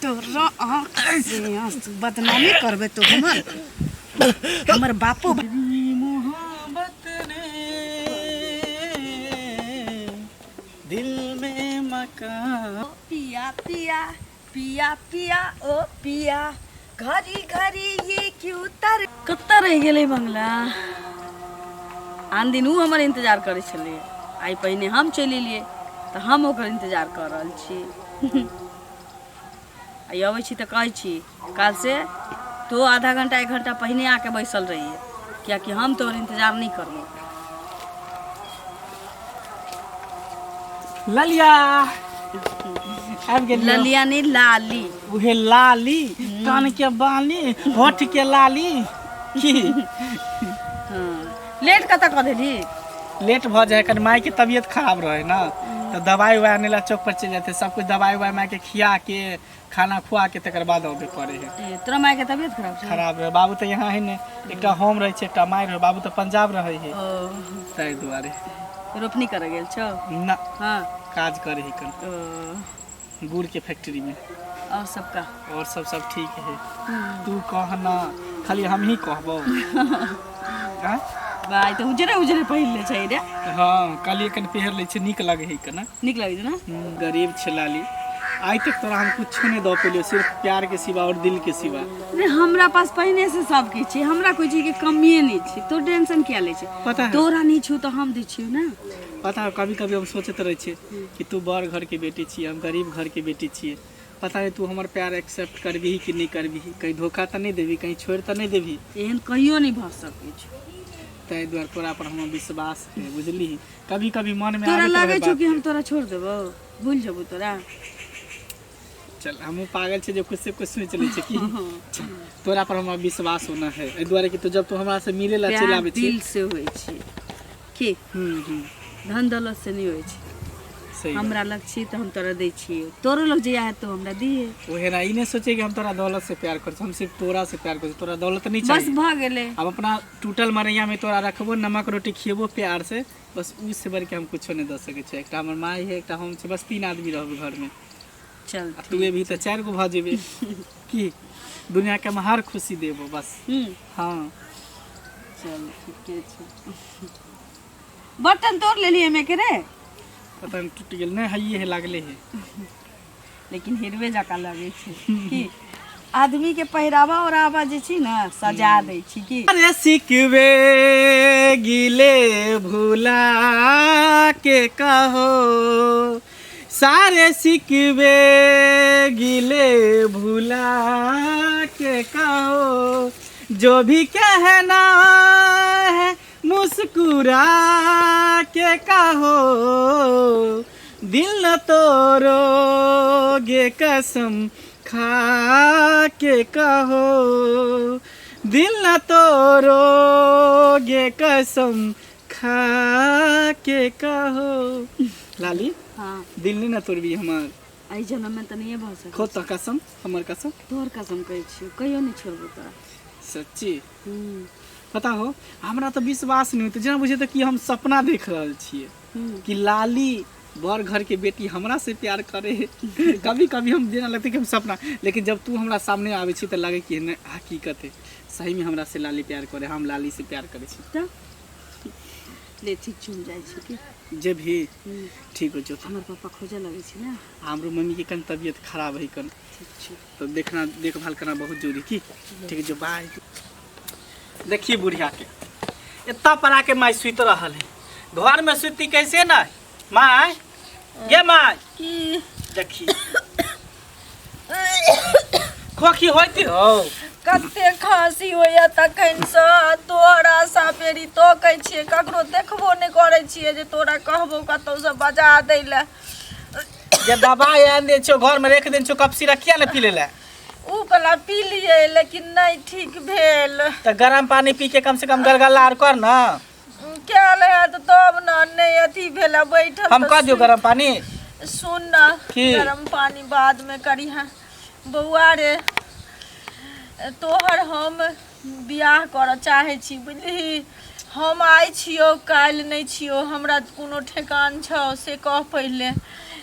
तोरा आँख से बदनामी करबे तो हमर बापो मोहब्बत ने दिल में मकान। पिया पिया पिया पिया ओ पिया घड़ी घड़ी ये क्यों तर कत्ता रह गेलै बंगला। आन दिन उ हमर इंतजार करै छलै, आइ पहिने हम चलि एलियै तऽ हम ओकर इंतजार कर रहल छी। आइ अबै छी तऽ कहै छी काल से तो आधा घंटा 1 घंटा पहिने आके बैसल रहिए, कियाकि हम तोहर इंतजार नहीं करबो। ललिया आबि गेलियो। ललिया नहीं लाली। उहे लाली, कान के बाली, होठ के लाली की। हाँ लेट कतऽ कऽ देली। लेट भ जाए कन माय के तबीयत खराब रहे ना, तो दवाई उवाई आने ला चौक पर चल जाते, सब कुछ दवाई उवाई माय के खिया के खाना खुआ के तकर बाद आबे पड़े है। तोरा माय के तबीयत खराब छै। खराब रहे बाबू तो यहाँ है ने, एकटा होम रहे छै, एकटा माय रहे। बाबू तो पंजाब रहे है, ताहि दुआरे रोपनी करे गेल छौ ना। हाँ काज करे है कन गुड़ के फैक्ट्री में। और सबका और सब ठीक है। तू कहना खाली हम ही कहबो। भाई तो उजरे उजरे पहिरले छै रे। हाँ काली कन पहर ले छै, नीक लगे है कन। नीक लगे छै ना। गरीब छै लाली, आज तक तोरा हम कुछ नहीं दो पेलियो, सिर्फ प्यार के सिवा और दिल के सिवा। रे हमरा पास पहिने से सब किछ छै, हमरा कोई चीज के कमिए नहीं छै। तो टेंशन किया ले छै। पता है तोरा नहीं छु तो हम दै छियो ना। पता है कभी कभी हम सोचते रहे छे कि तू बड़ घर के बेटी छी, हम गरीब घर के बेटी छी। पता है तू हमार प्यार एक्सेप्ट करबी कि नहीं करबी, कहीं धोखा तो नहीं देवी, कहीं छोड़ तो नहीं देवी। एहन कहियो नहीं भ सकै छै। ताहि द्वारे तोरा पर हम विश्वास है, बुझली। कभी कभी मन में तोरा आवे लागे छौ कि हम तोरा छोड़ देबो, भूल जेबो तोरा। चल हमहू पागल छे जो कुछ से कुछ सोच ले छे कि तोरा पर हमरा विश्वास होना है। एहि द्वारे कि तू जब तू हमरा से मिले ला चल आवे छी, दिल से होय छै कि धन दौलत से नहीं होय छै। सही हमरा लग छी तो हम तोरा दै छियै, तोरो लग जइया है तो हमरा दिए। ओहे ना ई नहीं सोचे कि हम तोरा दौलत से प्यार कर, हम सिर्फ तोरा से प्यार कर। तोरा दौलत नहीं बस चाहिए, भ गेले। अब अपना टूटल मरैया में तोरा रखबो, नमक रोटी खिएबो प्यार से, बस उससे बढ़ के हम कुछो नहीं दे सके छे। एकटा हमर माय है, एकटा हम छे, बस 3 आदमी रहबो घर में। चल तू भी तो 4 गो भ जेबे की दुनिया के हम हर खुशी देबो बस। हाँ चल ठीके छै। बर्तन तोड़ लेलिए में के रे। पता नहीं टूट गेल नहीं, हइये है लागले है। लेकिन हिरवे जका लगे छै कि आदमी के पहिरावा और आवा जे छी ना सजा दै छी कि। अरे सिकवे गिले भुला के कहो, सारे सिकवे गिले भुला के कहो, जो भी कहना है मुस्कुरा के कहो, दिल न तोड़ोगे कसम खा के कहो, दिल न तोड़ोगे कसम खा के कहो। लाली हाँ दिल नहीं न तोड़बी हमार, आई जन्म में तो नहीं भ सकै। खो तो कसम, हमर कसम। तोहर कसम कहै छी कहियो नहीं छोड़बो तोरा। सच्ची पता हो हमरा तो विश्वास नहीं होते, जेना बुझे तो कि हम सपना देख रहल छिए कि लाली बड़ घर के बेटी हमरा से प्यार करे है। कभी कभी हम जेना लगते कि हम सपना, लेकिन जब तू हमरा सामने आवे छी तो लगे कि नहीं हकीकत है, सही में हमरा से लाली प्यार करे, हम लाली से प्यार करे छी। तो ले ठीक चुन जाय छी कि जे भी ठीक हो जो। हमर पापा खोजे लगे छी ना। हमरो मम्मी के कन तबीयत खराब है कन, ठीक छै तो देखना देखभाल करना बहुत जरूरी की। ठीक है जो बाय। देखिए बुढ़िया के इतना परा के माय सुत रहल है, घर में सुती कैसे ना माय गे माय की देखी खोखी होती हो कते खांसी होया तखन से तोरा सा पेरी तो कहै छियै, ककरो देखबो नहीं करै छियै जे तोरा कहबो कतौ से बजा दै ले। जे दवाई आन दे छो घर में रख दे छो, कप सिरक किया न पी लेला। ऊ कला पी लिए लेकिन नहीं ठीक भेल। तो गरम पानी पी के कम से कम गलगला आर कर ना। क्या ले तो तब ना नहीं अथी भेला बैठल। हम कह दियो गरम पानी। सुन ना की? गरम पानी बाद में करी है बउआ रे। तोहर हम बियाह कर चाहे छी बुझली। हम आई छियो काल नहीं छियो, हमरा कोनो ठेकान छौ से कह पहले।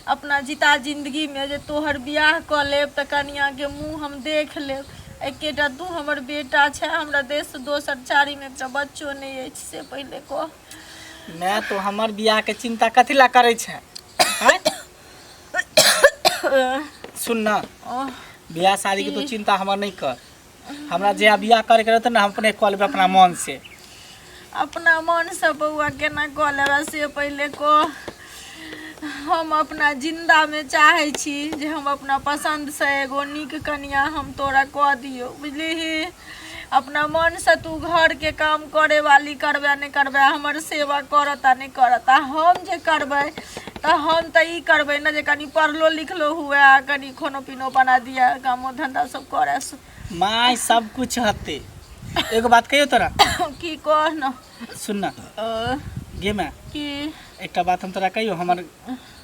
अपना जीता जिंदगी में जे तोहर बियाह कऽ लेब तऽ कनिया के मुँह हम देख लेब। एकेटा तू हमर बेटा छै, हमरा देश से दोसर चारी में एकटा बच्चो नहीं अछि से पहले कह। मैं तो हमर बियाह के चिंता कथी ला करे छै? सुन ना, बियाह शादी के तो चिंता हमर नहीं कर। हमरा जे बियाह करे के रहते ना हम अपने कऽ लेबै अपना मन से। अपना मन से बउआ केना कऽ लेबै से पहले कह। हम अपना जिंदा में चाहे छी जे हम अपना पसंद से एगो नीक कन्या हम तोरा कह दियो, बुझलिही। अपना मन से तू घर के काम करे वाली करबे नहीं करबे, हमर सेवा करता नहीं करता, हम जे करबे तो हम तो ई करबे ना जे कनी पढ़लो लिखलो हुए, कनी खानो पीनो बना दिया, कामो धंधा सब करे। माय सब कुछ हते। एगो बात कहियो तोरा की कह न, सुन ना गे मैं की एक बात हम तोरा कहियो, हमर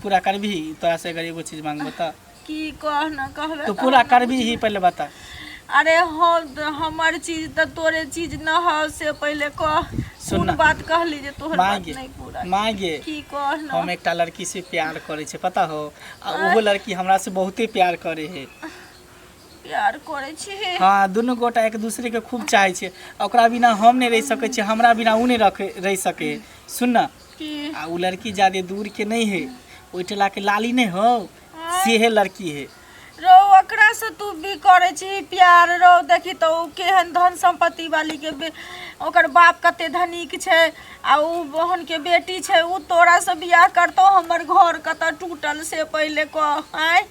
पूरा करबी तोरा से अगर एगो चीज मांगबो त की कह न, कहबे तू पूरा करबी ही पहले बता। अरे हमर चीज त तोरे चीज न हो से पहले कह। सुन सुन ना, बात कहली जे तोहर बात मांगे नहीं पूरा मांगे की कह न। हम एकटा लड़की से प्यार करे छे पता हो, आ ओहो लड़की हमरा से बहुते प्यार करे है। प्यार करे छी। हाँ दुनू गोटा एक दूसरे के खूब चाहे छे, ओकरा बिना हम नहीं रह सके छे, हमरा बिना उ नहीं रह सके। सुन ना, की आ उ लड़की ज्यादा दूर के नहीं है, ओइठला के लाली नहीं हो सेहे लड़की है। रो ओकरा से तू भी करे छी प्यार। रो देखी तो उ केहन धन संपत्ति वाली के ओकर बाप कते धनिक छे, आ उ बहन के बेटी छे, उ तोरा से बियाह करतो। हमर घर कत टूटल से पहले कह। आय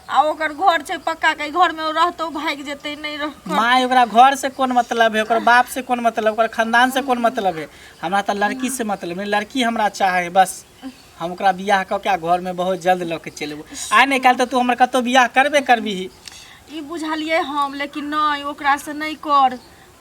आ ओकर घर छे पक्का के, घर में रहतो भाग जेते नहीं रह। माँ ओकरा घर से कौन मतलब है, ओकर बाप से कौन मतलब, ओकर खानदान से कौन मतलब है? हमरा तो लड़की से मतलब है, लड़की हमरा चाहे बस। हम ओकरा बियाह क के घर में बहुत जल्द ल के चलेबो। आइ नहीं काल तो तू हमर कतो बियाह करबे करबी ही। ई बुझलिए हम, लेकिन नहीं ओकरा से नहीं कर,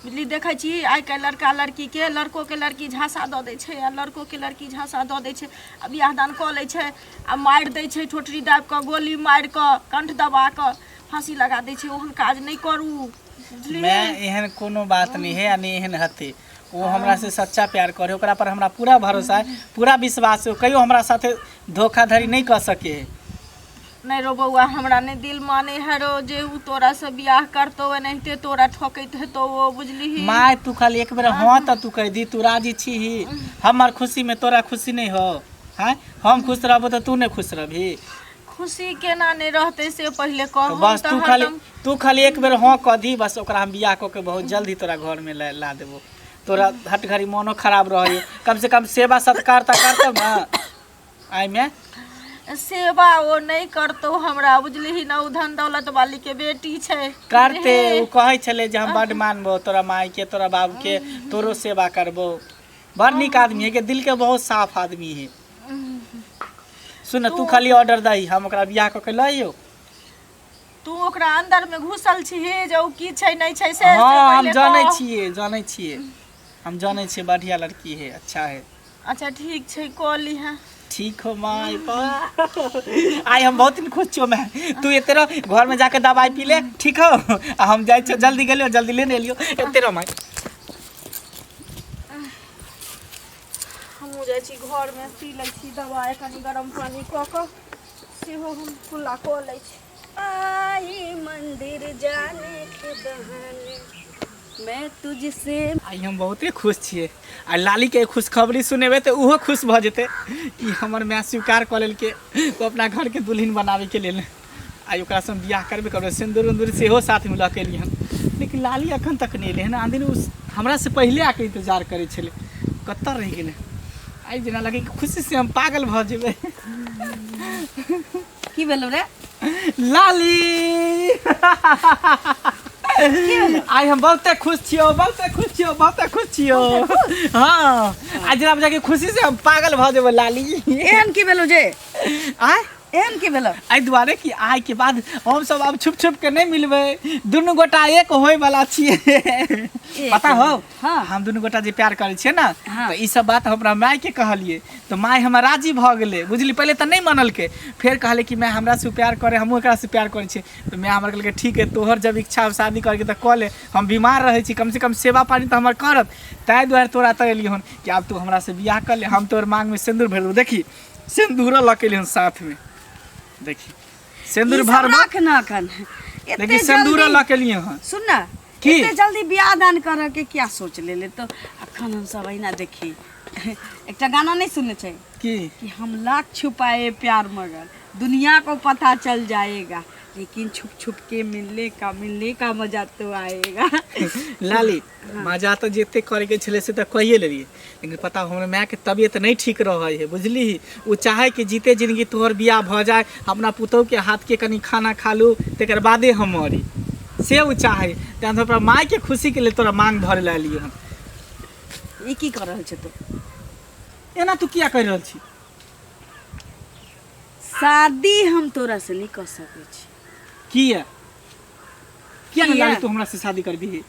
बुझली। देखे छी आइ काल्हि लड़का लड़की के, लड़को के लड़की झांसा दऽ दै छै, आ लड़को के लड़की झांसा दऽ दै छै, आ बियाह दान कऽ लै छै, आ मारि दै छै, ठोठरी दाबि कऽ, गोली मारि कऽ, कंठ दबा कऽ फांसी लगा दै छै। ओहन काज नहीं करू, बुझली। मैं एहन कोनो बात नहीं है, नहीं एहन हते। वो हमरा से सच्चा प्यार करे, ओकरा पर हमरा पूरा भरोसा है, पूरा विश्वास है, कहियो हमरा साथे धोखाधड़ी नहीं कर सके है। नहीं रो बउआ, हमरा नहीं दिल माने है रो जे उ तोरा से बियाह करतो, एनाहिते तोरा ठोकैत हेतो वो, बुझली। माय तू खाली एक बेर हाँ त तू कह दी, तू राजी छी ही? हमर खुशी में तोरा खुशी नहीं हो? हैं हम खुश रहबो तो तू नहीं खुश रहबी? खुशी केना नहीं रहते से पहले कह। तो बस तू खाली एक बेर हाँ कह दी, बस ओकरा हम बियाह क के बहुत जल्द ही तोरा घर में ला देबो। तोरा हट घड़ी मनो खराब रही, कम से कम सेवा सत्कार त करतौ ना। आई में सेवा वो नहीं करतो हमरा, बुझली ना। उ धन दौलत वाली के बेटी छे, करते। उ कहे छले जे हम बड मानबो तोरा माई के, तोरा बाबू के, तोरो सेवा करबो। बड़ निक आदमी है के, दिल के बहुत साफ आदमी है। सुन तू खाली ऑर्डर दही, हम ओकरा बियाह क के लइयो। तू ओकरा अंदर में घुसल छी जे उ की छै नहीं छै से। हाँ हम जाने छिए हम जाने छिए, बढ़िया लड़की है, अच्छा है। अच्छा ठीक छै, कह ली है। ठीक हो माई आई हम बहुत दिन खुश छो। मैं तू एते रह, घर में जाके दवाई पी ले, ठीक हो? आ हम जाय छो, जल्दी गेलियो, जल्दी लेने एलियो। एते रह माई। हमहू जाय छी घर में, पी लै छी दवाई, कनी गरम पानी क के सेहो हम कुल्ला क लै छी। आई मंदिर जाने के बहाने मैं तुझसे। आई हम बहुते खुश छिए। आ लाली के खुशखबरी सुनेबे तो उहो खुश भ जेते कि हमर माँ स्वीकार क लेल के तो अपना घर के दुल्हन बनावे के लेल। आई ओकरा से बियाह करबे करबे, सिंदूर उंदूर सेहो साथ में लके लिहन। लेकिन लाली अखन तक नहीं एले हन। आंधी उस हमरा से पहले आके इंतजार करे छले, कत्ता रह गेले। आई जेना लगे कि खुशी से हम पागल भ जेबे। की भेलो रे लाली? आई हम बहुते खुश छियो, बहुते खुश छियो। हाँ आज जरा जाके खुशी से हम पागल भ जेबे लाली। एहन की भेलो जे? आय एहन की भेलो? आई दुआरे कि आय के बाद हम सब अब छुप छुप के नहीं मिलबे, दुनू गोटा एक होय वाला छिए। पता हो? हाँ। हम दुनू गोटा जे प्यार करे छिए ना, हाँ। तो ई सब बात हमरा माय के कहलिए, तो माय हमरा राजी भ गेले, बुझली। पहले तो नहीं मानल के, फिर कहले कि मैं हमरा से प्यार करे, हमहू एकरा से प्यार करे छी। तो मैं हमरा कहले ठीक है, तोहर जब इच्छा शादी करे के त क ले, हम बीमार रहे छी, कम से कम सेवा पानी तो हमर करब। ताई दुआरे तोरा त एलिहन कि अब तू हमरा से बियाह कर ले, हम तोर मांग में सिंदूर भर दो। देखी सिंदूर लकेलिहन साथ में। देखी सिंदूर भर रख ना कन देखी सिंदूर ला के लिए हां सुन ना की? इतने जल्दी बियाह दान कर के क्या सोच ले तो अखन हम सब ना देखी एक गाना नहीं सुनने चाहिए कि हम लाख छुपाए प्यार मगर दुनिया को पता चल जाएगा लेकिन छुप छुप के मिलने का मजा तो आएगा। लाली मजा तो जेते करे के छले से तो कहिए लेलिए लेकिन पता हमरे माँ के तबीयत नहीं ठीक रहे है बुझली। वो चाहे कि जीते जिंदगी तोहर बियाह भ जाए अपना पुतोह के हाथ के कनी खाना खा लू तेकर बादे हम मरी से वो चाहे तहन तो माँ के खुशी के लिए तोरा मांग भर ला लियो हम। ये की कर रहल छ तो एना तू क्या कर रहल छी? शादी हम तोरा से नहीं कर सकै छी। क्या नहीं लाली तू हमरा से शादी करबी है?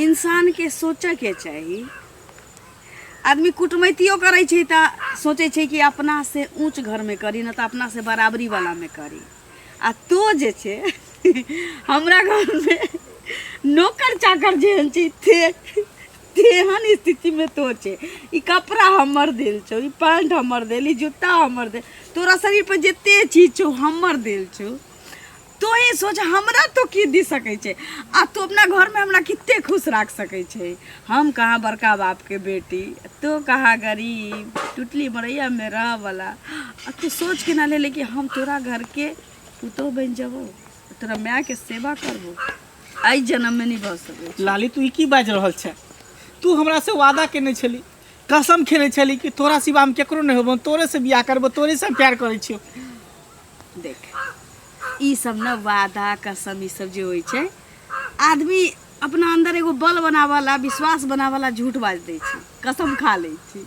इंसान के सोचे के चाहिए। आदमी कुटमैतियो करे छै त सोचे छै कि अपना से ऊंच घर में करी न त अपना से बराबरी वाला में करी। आ तो जे छै हमरा घर में नौकर चाकर जेहन छै तेहन स्थिति में तो छै। ई कपड़ा हमर देल छौ, ई पैंट हमर देल, ई जूता हमर देल, तोरा शरीर पर जते चीज छौ हमर देल छौ। तो ही सोच हमरा तो की दी सकै छै आ तू अपना घर में हमरा कितने खुश रख सकै छै। हम कहाँ बड़का बाप के बेटी तो कहाँ गरीब टुटली मरैया में रह वाला। अब तू सोच के ना ले कि हम तोरा घर के पुतोह बन जबो तोरा माँ के सेवा करबो आई जन्म में नहीं भ सकै। लाली तू की बाज रहल छै? तू हमरा से वादा केने छली कसम खेले छली कि तोरा सिवा हम केकरो नहीं होबो तोरे से बियाह करबो तोरे से प्यार करै छियो। देख ई सब न वादा कसम ई सब जो होय छै आदमी अपना अंदर एगो बल बनावाला विश्वास बनावाला झूठ बाज दै छै कसम खा लै छै।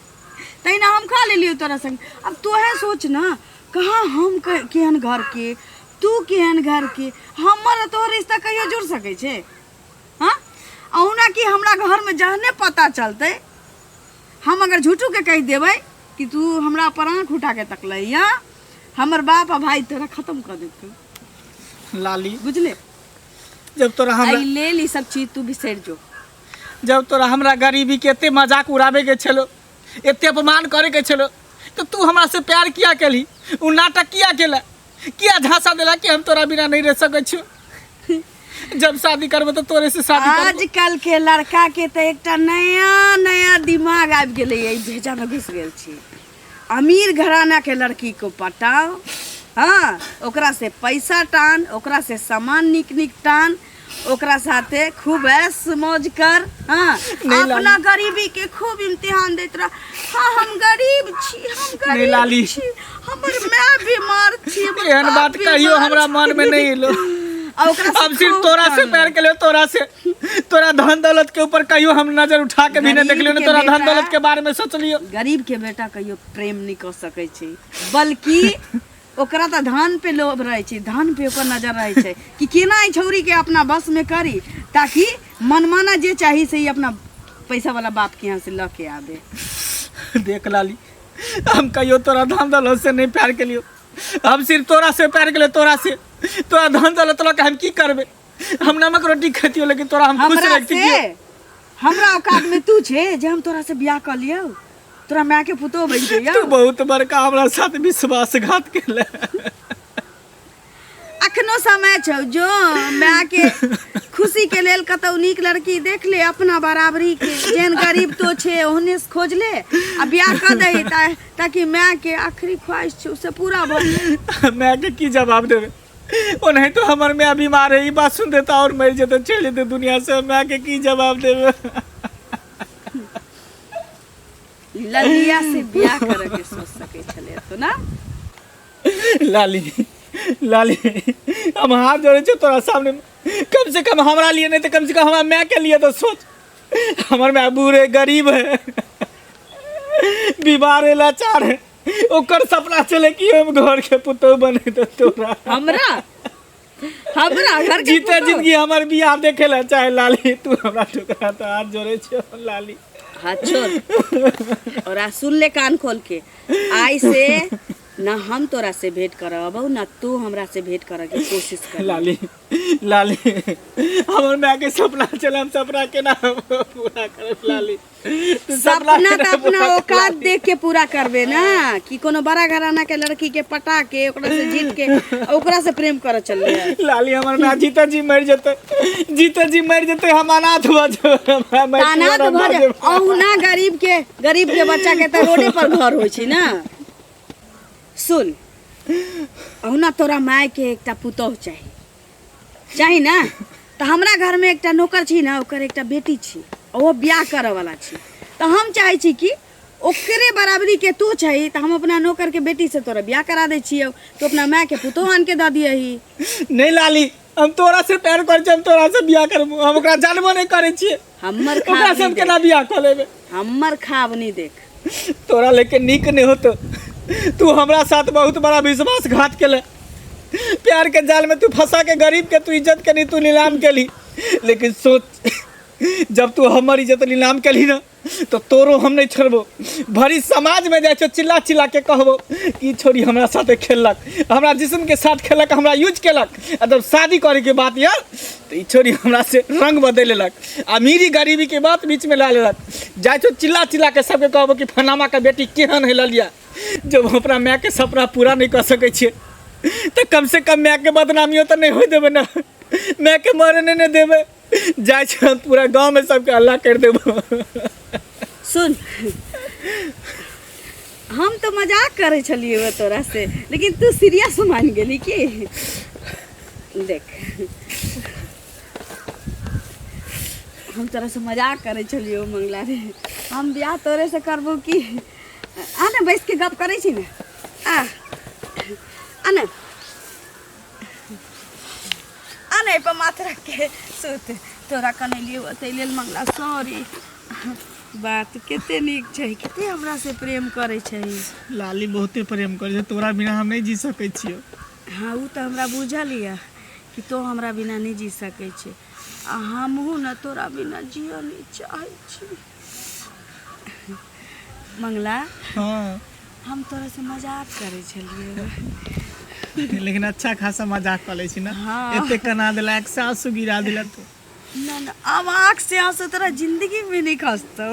तहिना हम खा लेलियो तोरा संग। अब तोहे सोच ना कहाँ हम केहन घर के तू केहन घर के हमर तोहर रिश्ता कहियो जुड़ सकै छै? हाँ औना कि हमरा घर में जहने पता चलते हम अगर झूठू के कह देबै कि तू हमरा पर आँख उठा के तकलै हमर बाप आ भाई तोरा खत्म कर देतौ। लाली बुझले जब तोरा हमरा ले ली सब चीज तू बिसर जो। जब तोरा हमरा गरीबी के एते मजाक उड़ावे के छलो एते अपमान करे के छलो तो तू हमरा से प्यार किया केली? उ नाटक किया केला? किया झांसा देला कि हम तोरा बिना नहीं रह सकै छियो? जब शादी करबो तो तोरे से शादी करबो। आजकल के लड़का के तो एकटा नया दिमाग आबि गेलै ई भेजा में घुस गेल छी। अमीर घराना के लड़की को पटाओ हाँ ओकरा से पैसा टान ओकरा से सामान निक निक टान ओकरा साथे खूब ऐश मौज कर। हाँ अपना गरीबी के खूब इम्तिहान देत रह। हाँ हम गरीब छी हम गरीब छी हमर माँ बीमार छी एहन बात कहियो हमरा मन में नहीं एलो। अब सिर्फ तोरा से प्यार के लिए तोरा धन दौलत के ऊपर कहियो हम नजर उठा के भी नहीं देख लियो ना तोरा धन दौलत के बारे में सोच लियो। गरीब के बेटा कहियो प्रेम नहीं कर सकै छै बल्कि ओकरा त धन पे लोभ रहे छै धन पे ओकर नजर रहे छै कि केना ई छौरी के अपना बस में करी ताकि मनमाना जे चाही से ही अपना पैसा वाला बाप के यहाँ से ल के आवे। देख लाली हम कहियो तोरा धन दौलत से नहीं प्यार के लियो हम सिर्फ तोरा से प्यार के लिए तोरा धन दौलत ल के हम की करबे? हम नमक रोटी खतियो लेकिन तोरा हम खुश रखतियो। हमरा औकात में तू छे जे हम तोरा से बियाह कर लियो तोरा माँ के पुतोह बन जइया। तू बहुत बड़का हमरा साथ विश्वासघात केले। अखनो समय छौ जो माँ के खुशी के लेल कतौ नीक लड़की देख ले अपना बराबरी के जेन गरीब तो छे ओहने से खोज ले आ बियाह कर दे ताकि माँ के आखिरी ख्वाहिश छौ से पूरा भ जाए। माँ के की जवाब देबे? ओ नहीं तो हमर माँ बीमार है ई बात सुन देता और मर जेते चल जेते दुनिया से। माँ के की जवाब देबे? ललिया से बियाह करे के सोच सके छले तो ना। लाली हम हाथ जोड़े छे तोरा सामने कम से कम हमरा लिए नहीं तो कम से कम हमारा माँ के लिए तो सोच। हमर माँ बूढ़े गरीब है बीमार है लाचार है ओकर सपना चले कि हम घर के पुतोह बने तो तोरा हमरा घर के जीते जिंदगी हमर बियाह देखे ला चाहे लाली तू हमरा टुकड़ा तो हाथ जोड़े छे लाली हाथ छोड़ और सुन ले कान खोल के आई से ना हम तोरा से भेंट करब ना तू हमरा से भेंट करे के कोशिश कर। लाली लाली हमर माँ के सपना चल, हम सपना के ना पूरा करब लाली। तू सपना के तो ना अपना पूरा कर, औकात लाली। देख के पूरा करबे ना कि कोनो बड़ा घराना के लड़की के पटा के ओकरा से जीत के ओकरा से प्रेम करे चल रहे। लाली हमर माँ जीते जी मर जते, जीते जी मर जते, हम अनाथ हो जाब। अनाथ भ जाए औना गरीब के बच्चा के त रोडे पर घर होय छी ना। सुन औना तोरा माय के एकटा पुतौह चाही ना। तो हमरा घर में एकटा नौकर छी ना, ओकर एकटा बेटी छी, ओ ब्याह करे वाला छी। तो हम चाहे छी कि ओकरे बराबरी के तू चाही, तो हम अपना नौकर के बेटी से तोरा ब्याह करा दे छियो, तो अपना माय के पुतौह आन के द दियही। नहीं लाली हम तोरा से प्यार कर छी, हम तोरा से बियाह करबो, हम ओकरा जानबो नहीं करे छिए। हमर ओकरा से हम केना बियाह कर लेबे? हमर खाब नहीं देख। तोरा लेके निक नहीं होतो। तू हमरा साथ बहुत बड़ा विश्वासघात केले, प्यार के जाल में तू फंसा के गरीब के तू इज्जत के नहीं तू नीलाम केली। लेकिन सोच जब तू हमर इज्जत नीलाम केली ना तो तोरो हम नहीं छोड़बो। भरी समाज में जाए चिल्ला चिल्ला के कहबो कि छोरी हमरा साथे खेलक, हमरा जिस्म के साथ खेलक, हमरा यूज केलक। जब शादी करे के बात यार तो ई छोरी हमरा से रंग बदल लेलक, अमीरी गरीबी के बात बीच में ला लेलक। जाए चिल्ला चिल्ला के सबके कहबो कि फनामा के बेटी केहन है ललिया। जब अपना माँ के सपना पूरा नहीं कर सके छे तो कम से कम माँ के बदनामियों तो नहीं हो देवे ना, माँ के मरने नहीं देवे। जाए हम पूरा गांव में सबके अल्लाह कर देबो। सुन हम तो मजाक करे छलिए तोरा से, लेकिन तू सीरियस मान गेली की। देख हम तोरा से मजाक करे छलिए मंगला रे, हम ब्याह तोरे से करबो की। आ ना बैठ के गप करे छी ना, आ ना पर माथ रख के सुत। तोरा कने लिए ओते लेल मंगला सॉरी। बात केते नीक छै, केते हमरा से प्रेम करे छै। लाली बहुते प्रेम करे, तोरा बिना हम नहीं जी सके छियो। हाँ उ तो हमरा बुझल या कि तो हमरा बिना नहीं जी सके छै, आ हमहू ना तोरा बिना जियो नहीं चाहे छी। मंगला हाँ हम तोरा से मजाक करे छलिए, लेकिन अच्छा खासा मजाक कर ले छी ना। हाँ। एते कना देला, एक आंसू गिरा दिला तो। ना अब आँख से आंसू तोरा जिंदगी में नहीं खसतो।